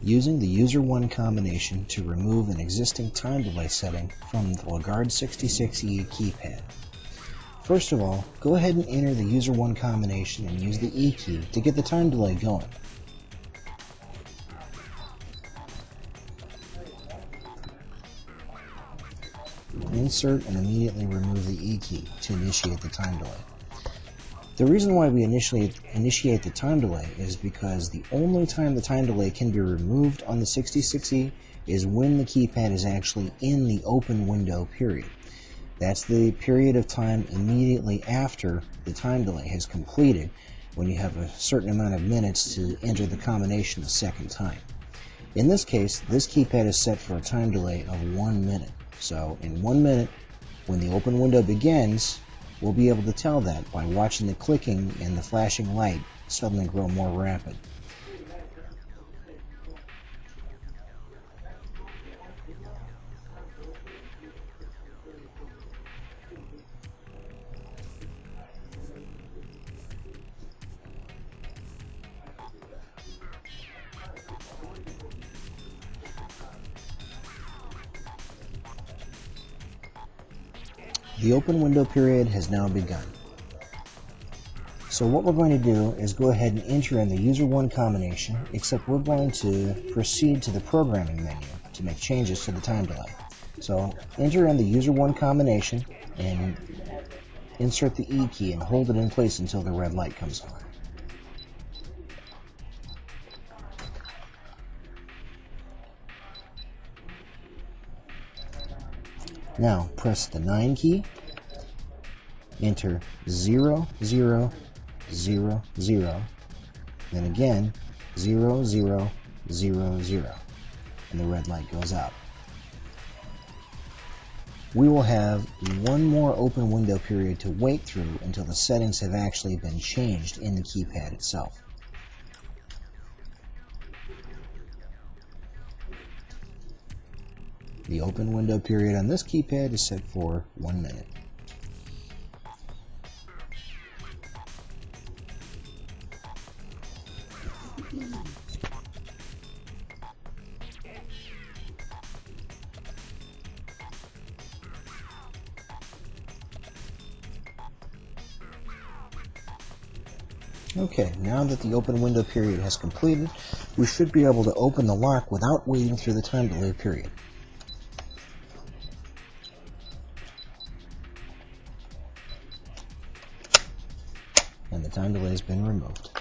Using the user 1 combination to remove an existing time delay setting from the LG66E keypad. First of all, go ahead and enter the user 1 combination and use the eKey to get the time delay going. Insert and immediately remove the eKey to initiate the time delay. The reason why we initiate the time delay is because the only time the time delay can be removed on the 66E is when the keypad is actually in the open window period. That's the period of time immediately after the time delay has completed, when you have a certain amount of minutes to enter the combination a second time. In this case, this keypad is set for a time delay of 1 minute. So in 1 minute, when the open window begins, we'll be able to tell that by watching the clicking and the flashing light suddenly grow more rapid. The open window period has now begun. So what we're going to do is go ahead and enter in the user 1 combination, except we're going to proceed to the programming menu to make changes to the time delay. So enter in the user 1 combination and insert the eKey and hold it in place until the red light comes on. Now press the 9 key, enter 0, 0, 0, 0, then again 0, 0, 0, 0, and the red light goes out. We will have one more open window period to wait through until the settings have actually been changed in the keypad itself. The open window period on this keypad is set for 1 minute. Okay, now that the open window period has completed, we should be able to open the lock without waiting through the time delay period. And the time delay has been removed.